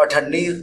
98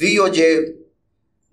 VOJ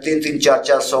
300, 400,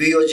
VOJ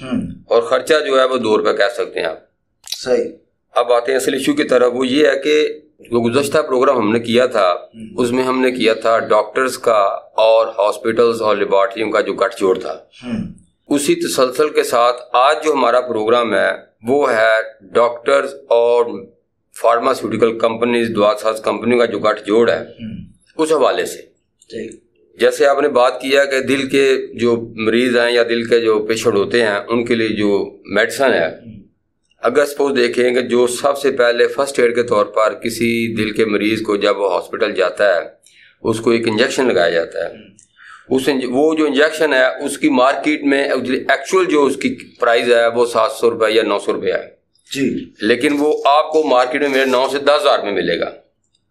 اور خرچہ جو ہے وہ 2 روپے کہہ سکتے ہیں آپ. صحیح. اب آتے ہیں اصل ایشو کی طرف. وہ یہ ہے کہ جو گزشتہ پروگرام ہم نے کیا تھا اس میں ہم نے کیا تھا ڈاکٹرز کا اور ہاسپٹلز اور لیبارٹریوں کا جو گٹھ جوڑ تھا. اسی تسلسل کے ساتھ آج جو ہمارا پروگرام ہے وہ ہے ڈاکٹرز اور فارماسیوٹیکل کمپنیز, دوا ساز کمپنیوں کا جو گٹھ جوڑ ہے اس حوالے سے. جیسے آپ نے بات کیا کہ دل کے جو مریض ہیں یا دل کے جو پیشنٹ ہوتے ہیں ان کے لیے جو میڈیسن ہے, اگر سپوز دیکھیں کہ جو سب سے پہلے فرسٹ ایڈ کے طور پر کسی دل کے مریض کو جب وہ ہاسپٹل جاتا ہے اس کو ایک انجیکشن لگایا جاتا ہے. وہ جو انجیکشن ہے اس کی مارکیٹ میں ایکچوئل جو اس کی پرائز ہے وہ 700 روپے یا 900 روپے ہے جی, لیکن وہ آپ کو مارکیٹ میں میرے 9 سے 10 ہزار میں ملے گا.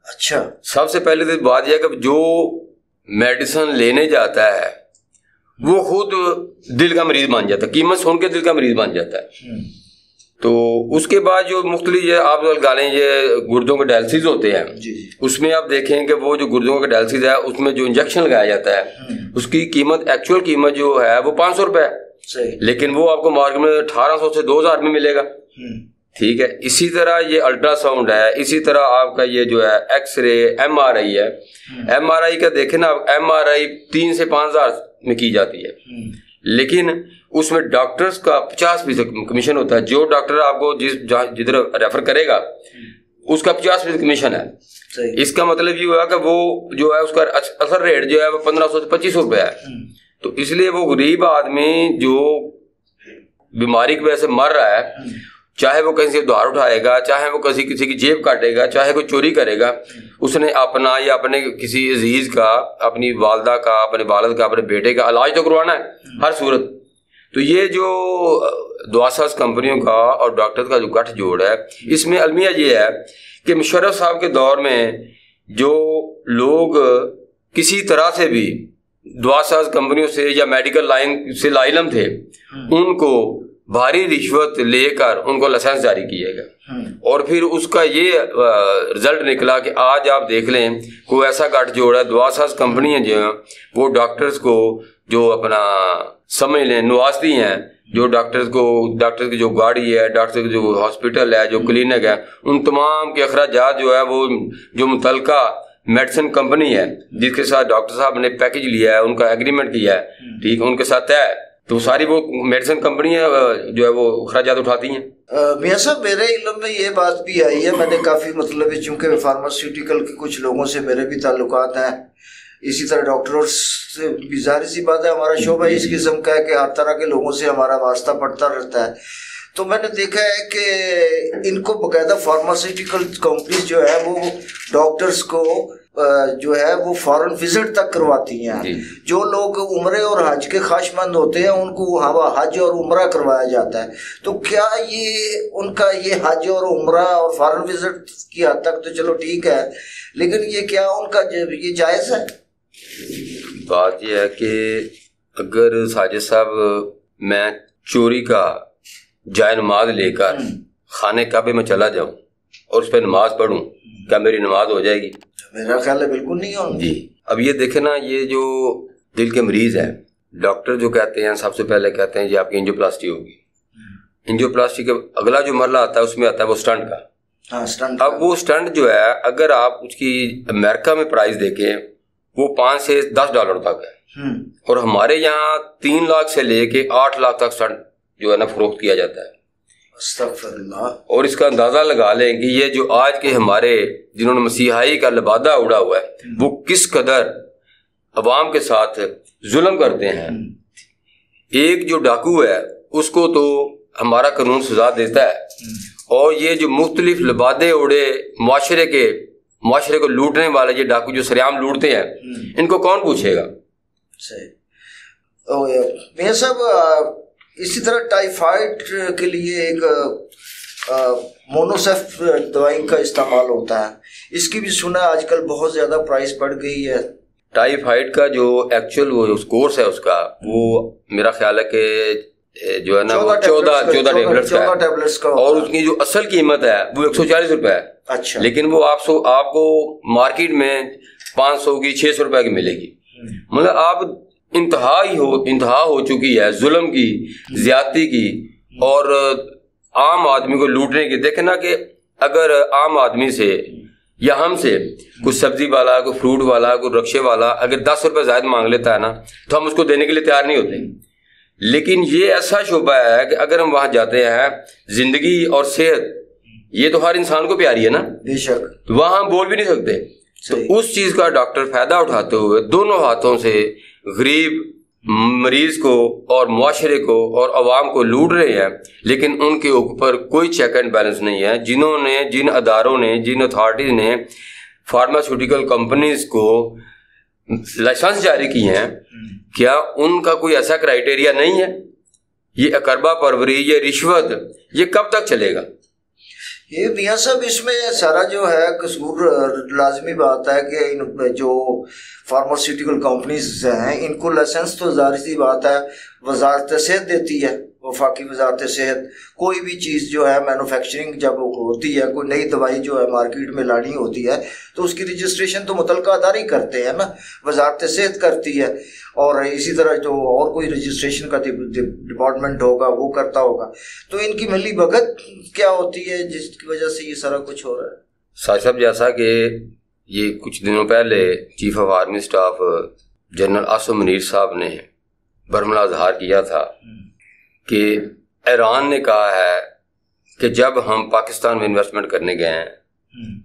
اچھا. سب سے پہلے تو بات یہ ہے کہ جو میڈیسن لینے جاتا ہے وہ خود دل کا مریض بن جاتا ہے, قیمت سن کے دل کا مریض بن جاتا ہے. تو اس کے بعد جو مختلف یہ آپ لگا لیں یہ گردوں کے ڈائلسس ہوتے ہیں, اس میں آپ دیکھیں کہ وہ جو گردوں کے ڈائلسس ہے اس میں جو انجیکشن لگایا جاتا ہے اس کی قیمت ایکچوئل قیمت جو ہے وہ 500 روپے ہے, لیکن وہ آپ کو مارکیٹ میں 1800 سے 2000 میں ملے گا. ٹھیک ہے. اسی طرح یہ الٹرا ساؤنڈ ہے, اسی طرح آپ کا یہ جو ہے ایکس رے, ایم آر آئی ہے. ایم آر آئی کا دیکھیں نا, ایم آر آئی 3 سے 5000 میں کی جاتی ہے, لیکن اس میں ڈاکٹرز کا 50% کمیشن ہوتا ہے. جو ڈاکٹر آپ کو جدھر ریفر کرے گا اس کا 50% کمیشن ہے. اس کا مطلب یہ ہوا کہ وہ جو ہے اس کا اثر ریٹ جو ہے وہ 1500 سے 2500 روپے ہے. تو اس لیے وہ غریب آدمی جو بیماری کی وجہ سے مر رہا ہے, چاہے وہ کہیں سے ادھار اٹھائے گا, چاہے وہ کسی کی جیب کاٹے گا, چاہے کوئی چوری کرے گا, اس نے اپنا یا اپنے کسی عزیز کا, اپنی والدہ کا, اپنے والد کا, اپنے بیٹے کا علاج تو کروانا ہے ہر صورت. تو یہ جو دوا ساز کمپنیوں کا اور ڈاکٹر کا جو گٹھ جوڑ ہے اس میں المیہ یہ ہے کہ مشرف صاحب کے دور میں جو لوگ کسی طرح سے بھی دوا ساز کمپنیوں سے یا میڈیکل لائن سے لا علم تھے ان کو بھاری رشوت لے کر ان کو لائسنس جاری کیے گا, اور پھر اس کا یہ رزلٹ نکلا کہ آج آپ دیکھ لیں کوئی ایسا گٹھ جوڑ ہے, دوا ساز کمپنیاں جو ہیں وہ ڈاکٹرز کو جو اپنا سمجھ لیں نوازتی ہیں, جو ڈاکٹر کی جو گاڑی ہے, ڈاکٹر کی جو ہاسپٹل ہے, جو کلینک ہے, ان تمام کے اخراجات جو ہے وہ جو متعلقہ میڈیسن کمپنی ہے جس کے ساتھ ڈاکٹر صاحب نے پیکج لیا ہے, ان کا ایگریمنٹ کیا ہے, ٹھیک, ان کے ساتھ طے ہے, تو ساری وہ میڈیسن کمپنیاں جو ہے وہ اخراجات اٹھاتی ہیں. میاں صاحب میرے علم میں یہ بات بھی آئی ہے, میں نے کافی مطلب چونکہ فارماسیوٹیکل کے کچھ لوگوں سے میرے بھی تعلقات ہیں, اسی طرح ڈاکٹروں سے بھی ظاہر سی بات ہے ہمارا شعبہ اس قسم کا ہے کہ ہر طرح کے لوگوں سے ہمارا واسطہ پڑتا رہتا ہے. تو میں نے دیکھا ہے کہ ان کو باقاعدہ فارماسیوٹیکل کمپنیز جو ہے وہ ڈاکٹرز کو جو ہے وہ فارن وزٹ تک کرواتی ہیں. جو لوگ عمرے اور حج کے خواہش مند ہوتے ہیں ان کو وہاں حج اور عمرہ کروایا جاتا ہے. تو کیا یہ ان کا یہ حج اور عمرہ اور فارن وزٹ کی حد تک تو چلو ٹھیک ہے, لیکن یہ کیا ان کا یہ جائز ہے؟ بات یہ ہے کہ اگر ساجد صاحب میں چوری کا جائے نماز لے کر خانے کعبے میں چلا جاؤں اور اس پہ نماز پڑھوں, کیا میری نماز ہو جائے گی؟ میرا خیال ہے بالکل نہیں ہوگی. جی اب یہ دیکھیں نا, یہ جو دل کے مریض ہیں ڈاکٹر جو کہتے ہیں سب سے پہلے کہتے ہیں جی آپ کی انجیوپلاسٹی ہوگی. انجیوپلاسٹی کا اگلا جو مرحلہ آتا ہے اس میں آتا ہے وہ سٹنٹ کا. اب وہ سٹنٹ جو ہے اگر آپ اس کی امریکہ میں پرائز دیکھیں وہ $5 سے $10 تک ہے, اور ہمارے یہاں 3 لاکھ سے لے کے 8 لاکھ تک سٹنٹ جو ہے نا فروخت کیا جاتا ہے. استغفر اللہ. اور اس کا اندازہ لگا لیں کہ یہ جو آج کے ہمارے جنہوں نے مسیحائی کا لبادہ اڑا ہوا ہے وہ کس قدر عوام کے ساتھ ظلم کرتے ہیں. ایک جو ڈاکو ہے اس کو تو ہمارا قانون سزا دیتا ہے, اور یہ جو مختلف لبادے اڑے معاشرے کو لوٹنے والے یہ ڈاکو جو سریام لوٹتے ہیں ان کو کون پوچھے گا؟ میاں صاحب اسی طرح ٹائیفائڈ کے لیے ایک مونوسیف دوائی کا استعمال ہوتا ہے, اس کی بھی سنا آج کل بہت زیادہ پرائس بڑھ گئی ہے. ٹائیفائڈ کا جو ایکچوئل وہ کورس ہے اس کا وہ میرا خیال ہے کہ جو ہے نا 14 ٹیبلٹس کا, اور اس کی جو اصل قیمت ہے وہ 140 روپے ہے. اچھا. لیکن وہ آپ کو مارکیٹ میں 500 کی 600 روپے کی ملے گی. مطلب آپ انتہا ہو چکی ہے ظلم کی، زیادتی کی اور عام آدمی کو لوٹنے کی. دیکھیں نا کہ اگر عام آدمی سے یا ہم سے کوئی سبزی والا، کوئی فروٹ والا، کوئی رکشے والا اگر 10 روپے زائد مانگ لیتا ہے نا تو ہم اس کو دینے کے لیے تیار نہیں ہوتے. لیکن یہ ایسا شعبہ ہے کہ اگر ہم وہاں جاتے ہیں، زندگی اور صحت یہ تو ہر انسان کو پیاری ہے نا، بے شک، وہاں ہم بول بھی نہیں سکتے. تو اس چیز کا ڈاکٹر فائدہ اٹھاتے ہوئے دونوں ہاتھوں سے غریب مریض کو اور معاشرے کو اور عوام کو لوٹ رہے ہیں، لیکن ان کے اوپر کوئی چیک اینڈ بیلنس نہیں ہے. جن اداروں نے، جن اتھارٹیز نے فارماسیوٹیکل کمپنیز کو لائسنس جاری کیے ہیں، کیا ان کا کوئی ایسا کرائیٹیریا نہیں ہے؟ یہ اقربا پروری، یہ رشوت، یہ کب تک چلے گا؟ یہ میاں صاحب اس میں سارا جو ہے قصور لازمی بات ہے کہ ان جو فارماسیوٹیکل کمپنیز ہیں ان کو لائسنس تو ظاہر سی بات ہے وزارت صحت دیتی ہے، وفاقی وزارت صحت. کوئی بھی چیز جو ہے مینوفیکچرنگ جب ہوتی ہے، کوئی نئی دوائی جو ہے مارکیٹ میں لانی ہوتی ہے تو اس کی رجسٹریشن تو متعلقہ ادارے کرتے ہیں نا، وزارت صحت کرتی ہے. اور اسی طرح جو اور کوئی رجسٹریشن کا ڈپارٹمنٹ ہوگا وہ کرتا ہوگا. تو ان کی ملی بھگت کیا ہوتی ہے جس کی وجہ سے یہ سارا کچھ ہو رہا ہے؟ ساجد صاحب، جیسا کہ یہ کچھ دنوں پہلے chief of army staff general Asim Munir صاحب نے برملا اظہار کیا تھا کہ ایران نے کہا ہے کہ جب ہم پاکستان میں انویسٹمنٹ کرنے گئے ہیں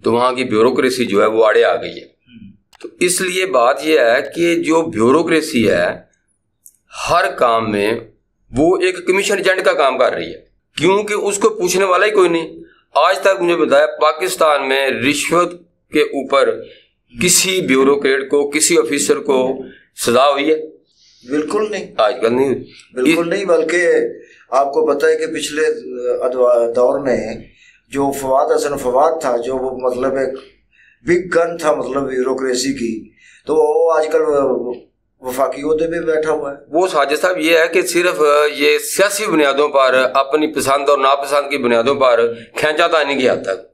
تو وہاں کی بیوروکریسی جو ہے وہ آڑے آ گئی ہے. تو اس لیے بات یہ ہے کہ جو بیوروکریسی ہے ہر کام میں وہ ایک کمیشن ایجنٹ کا کام کر رہی ہے، کیونکہ اس کو پوچھنے والا ہی کوئی نہیں. آج تک مجھے بتایا پاکستان میں رشوت کے اوپر کسی بیوروکریٹ کو، کسی آفیسر کو سزا ہوئی ہے؟ بالکل نہیں، آج کل نہیں، بالکل نہیں. بلکہ آپ کو پتہ ہے کہ پچھلے دور میں جو فواد حسن فواد تھا، جو وہ مطلب ایک بگ گن تھا مطلب بیوروکریسی کی، تو وہ آج کل وفاقی عہدے پہ بیٹھا ہوا ہے. وہ ساجد صاحب یہ ہے کہ صرف یہ سیاسی بنیادوں پر، اپنی پسند اور ناپسند کی بنیادوں پر کھینچا تانی کی حد تک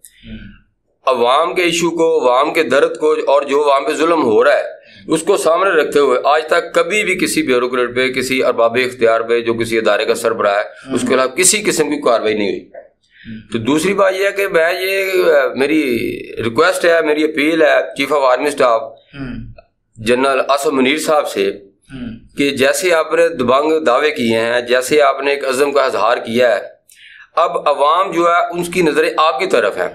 عوام کے ایشو کو، عوام کے درد کو اور جو عوام پہ ظلم ہو رہا ہے اس کو سامنے رکھتے ہوئے آج تک کبھی بھی کسی بیوروکریٹ پہ، کسی ارباب اختیار پہ جو کسی ادارے کا سربراہ ہے اس کے خلاف کسی قسم کی کارروائی نہیں ہوئی. تو دوسری بات یہ ہے کہ میں یہ میری ریکویسٹ ہے، میری اپیل ہے chief of army staff general Asim Munir صاحب سے کہ جیسے آپ نے دبنگ دعوے کیے ہیں، جیسے آپ نے ایک عزم کا اظہار کیا ہے، اب عوام جو ہے ان کی نظریں آپ کی طرف ہیں.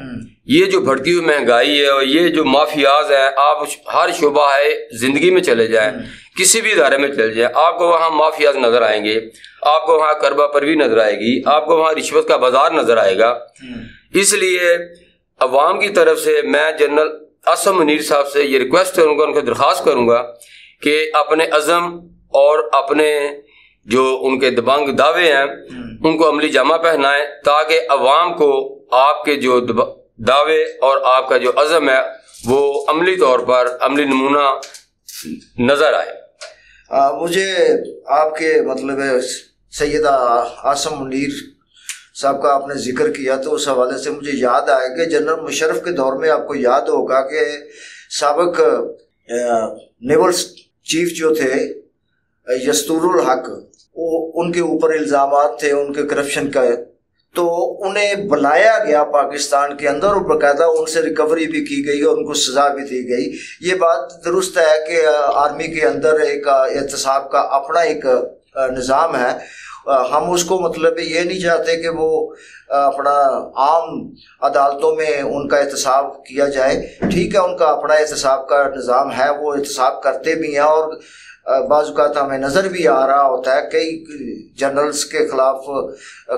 یہ جو بڑھتی ہوئی مہنگائی ہے اور یہ جو مافیاز ہیں، آپ ہر شعبہ ہے زندگی میں چلے جائیں، کسی بھی ادارے میں چلے جائیں، آپ کو وہاں مافیاز نظر آئیں گے، آپ کو وہاں کربا پروی نظر آئے گی، آپ کو وہاں رشوت کا بازار نظر آئے گا. اس لیے عوام کی طرف سے میں جنرل عاصم منیر صاحب سے یہ ریکویسٹ کروں گا، ان کو درخواست کروں گا کہ اپنے عزم اور اپنے جو ان کے دبنگ دعوے ہیں ان کو عملی جامہ پہنائیں، تاکہ عوام کو آپ کے جو دعوے اور آپ کا جو عزم ہے وہ عملی طور پر عملی نمونہ نظر آئے. مجھے آپ کے مطلب سیدہ عاصم منیر صاحب کا آپ نے ذکر کیا تو اس حوالے سے مجھے یاد آئے کہ جنرل مشرف کے دور میں آپ کو یاد ہوگا کہ سابق نیول چیف جو تھے یستور الحق، وہ ان کے اوپر الزامات تھے ان کے کرپشن کا، تو انہیں بلایا گیا پاکستان کے اندر اور باقاعدہ ان سے ریکوری بھی کی گئی اور ان کو سزا بھی دی گئی. یہ بات درست ہے کہ آرمی کے اندر ایک احتساب کا اپنا ایک نظام ہے. ہم اس کو مطلب یہ نہیں چاہتے کہ وہ اپنا عام عدالتوں میں ان کا احتساب کیا جائے. ٹھیک ہے، ان کا اپنا احتساب کا نظام ہے، وہ احتساب کرتے بھی ہیں اور بعض اوقات ہمیں نظر بھی آ رہا ہوتا ہے کئی جنرلز کے خلاف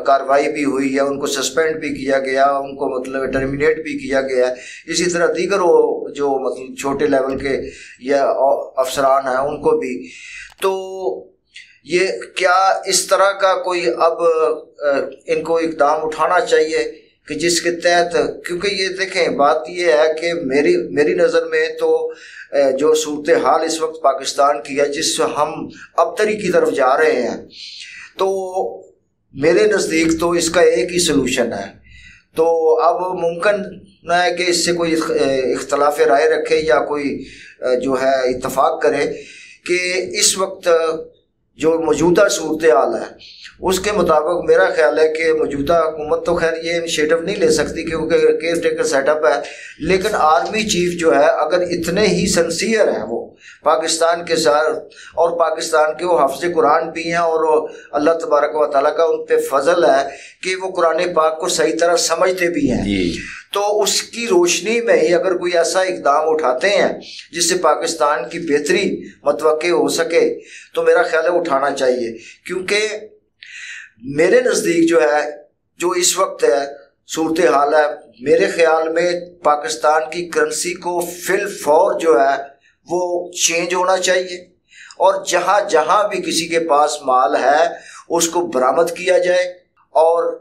کارروائی بھی ہوئی ہے، ان کو سسپینڈ بھی کیا گیا، ان کو مطلب ٹرمینیٹ بھی کیا گیا ہے. اسی طرح دیگر وہ جو مطلب چھوٹے لیول کے یا افسران ہیں ان کو بھی. تو یہ کیا اس طرح کا کوئی اب ان کو اقدام اٹھانا چاہیے کہ جس کے تحت، کیونکہ یہ دیکھیں بات یہ ہے کہ میری نظر میں تو جو صورتحال اس وقت پاکستان کی ہے، جس سے ہم ابتری کی طرف جا رہے ہیں، تو میرے نزدیک تو اس کا ایک ہی سلوشن ہے. تو اب ممکن نہ ہے کہ اس سے کوئی اختلاف رائے رکھے یا کوئی جو ہے اتفاق کرے کہ اس وقت جو موجودہ صورتحال ہے اس کے مطابق میرا خیال ہے کہ موجودہ حکومت تو خیر یہ انیشیٹو نہیں لے سکتی کیونکہ کیئر ٹیکر سیٹ اپ ہے، لیکن آرمی چیف جو ہے اگر اتنے ہی سنسیئر ہیں وہ پاکستان کے ساتھ، اور پاکستان کے وہ حافظ قرآن بھی ہیں اور اللہ تبارک و تعالیٰ کا ان پہ فضل ہے کہ وہ قرآن پاک کو صحیح طرح سمجھتے بھی ہیں، تو اس کی روشنی میں ہی اگر کوئی ایسا اقدام اٹھاتے ہیں جس سے پاکستان کی بہتری متوقع ہو سکے تو میرا خیال ہے اٹھانا چاہیے، کیونکہ میرے نزدیک جو ہے جو اس وقت ہے صورتحال ہے، میرے خیال میں پاکستان کی کرنسی کو فی الفور جو ہے وہ چینج ہونا چاہیے، اور جہاں جہاں بھی کسی کے پاس مال ہے اس کو برآمد کیا جائے اور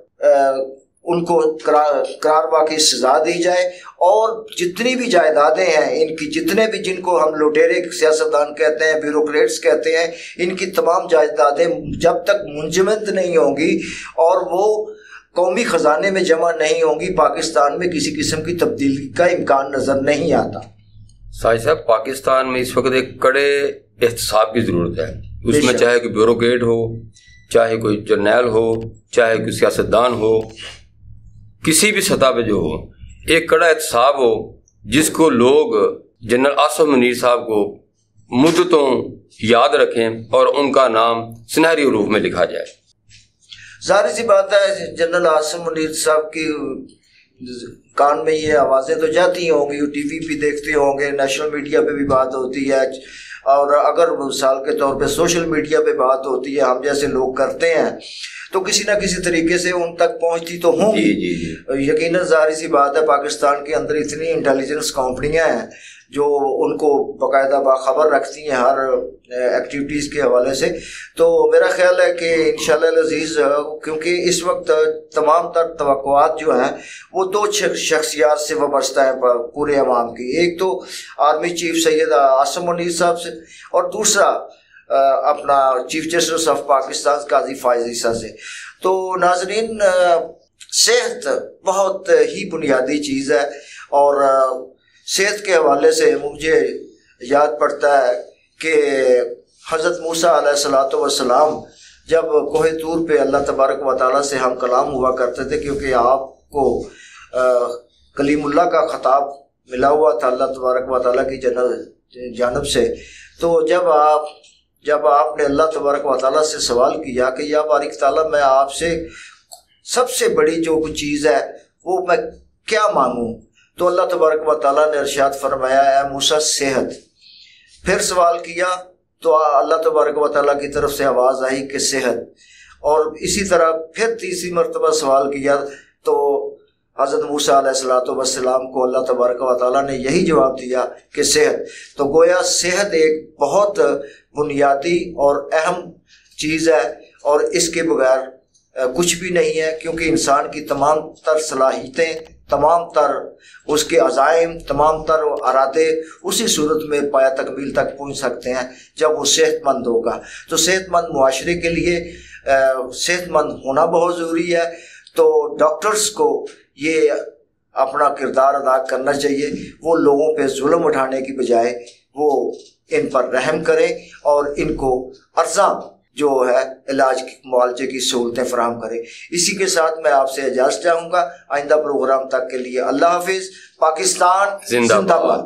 ان کو قرار واقعی سزا دی جائے، اور جتنی بھی جائیدادیں ہیں ان کی، جتنے بھی جن کو ہم لوٹیرے سیاستدان کہتے ہیں، بیوروکریٹس کہتے ہیں، ان کی تمام جائیدادیں جب تک منجمد نہیں ہوں گی اور وہ قومی خزانے میں جمع نہیں ہوں گی، پاکستان میں کسی قسم کی تبدیلی کا امکان نظر نہیں آتا۔ ساجد صاحب، پاکستان میں اس وقت ایک کڑے احتساب کی ضرورت ہے، اس میں چاہے کوئی بیوروکریٹ ہو، چاہے کوئی جرنیل ہو، چاہے کوئی سیاستدان ہو، کسی بھی سطح پہ جو ہو، ایک کڑا احتساب ہو جس کو لوگ جنرل آصف منیر صاحب کو مدتوں یاد رکھیں اور ان کا نام سنہری حروف میں لکھا جائے۔ ظاہر سی بات ہے جنرل آصف منیر صاحب کی کان میں یہ آوازیں تو جاتی ہوں گی، ٹی وی بھی دیکھتے ہوں گے، نیشنل میڈیا پہ بھی بات ہوتی ہے، اور اگر مثال کے طور پہ سوشل میڈیا پہ بات ہوتی ہے، ہم جیسے لوگ کرتے ہیں تو کسی نہ کسی طریقے سے ان تک پہنچتی تو ہوں گی۔ یقیناً ظاہر سی بات ہے پاکستان کے اندر اتنی انٹیلیجنس کمپنیاں ہیں جو ان کو باقاعدہ باخبر رکھتی ہیں ہر ایکٹیویٹیز کے حوالے سے، تو میرا خیال ہے کہ انشاءاللہ العزیز، کیونکہ اس وقت تمام تر توقعات جو ہیں وہ دو شخصیات سے وابستہ ہیں پورے عوام کی، ایک تو آرمی چیف سید آصف منیر صاحب سے، اور دوسرا اپنا چیف جسٹس آف پاکستان قاضی فائز عیسیٰ سے۔ تو ناظرین، صحت بہت ہی بنیادی چیز ہے، اور صحت کے حوالے سے مجھے یاد پڑتا ہے کہ حضرت موسیٰ علیہ السلام جب کوہ طور پہ اللہ تبارک و تعالیٰ سے ہم کلام ہوا کرتے تھے، کیونکہ آپ کو کلیم اللہ کا خطاب ملا ہوا تھا اللہ تبارک و تعالیٰ کی جانب سے، تو جب آپ نے اللہ تبارک و تعالیٰ سے سوال کیا کہ یا بارک تعالیٰ میں آپ سے سب سے بڑی جو کچھ چیز ہے وہ میں کیا مانگوں، تو اللہ تبارک و تعالیٰ نے ارشاد فرمایا اے موسیٰ صحت۔ پھر سوال کیا تو اللہ تبارک و تعالیٰ کی طرف سے آواز آئی کہ صحت، اور اسی طرح پھر تیسری مرتبہ سوال کیا تو حضرت موسیٰ علیہ السلام کو اللہ تبارک و تعالیٰ نے یہی جواب دیا کہ صحت۔ تو گویا صحت ایک بہت بنیادی اور اہم چیز ہے، اور اس کے بغیر کچھ بھی نہیں ہے، کیونکہ انسان کی تمام تر صلاحیتیں، تمام تر اس کے عزائم، تمام تر ارادے اسی صورت میں پایا تکمیل تک پہنچ سکتے ہیں جب وہ صحت مند ہوگا۔ تو صحت مند معاشرے کے لیے صحت مند ہونا بہت ضروری ہے، تو ڈاکٹرز کو یہ اپنا کردار ادا کرنا چاہیے، وہ لوگوں پہ ظلم اٹھانے کی بجائے وہ ان پر رحم کریں اور ان کو ارزاں جو ہے علاج معالجے کی سہولتیں فراہم کریں۔ اسی کے ساتھ میں آپ سے اجازت چاہوں گا، آئندہ پروگرام تک کے لیے اللہ حافظ۔ پاکستان زندہ باد۔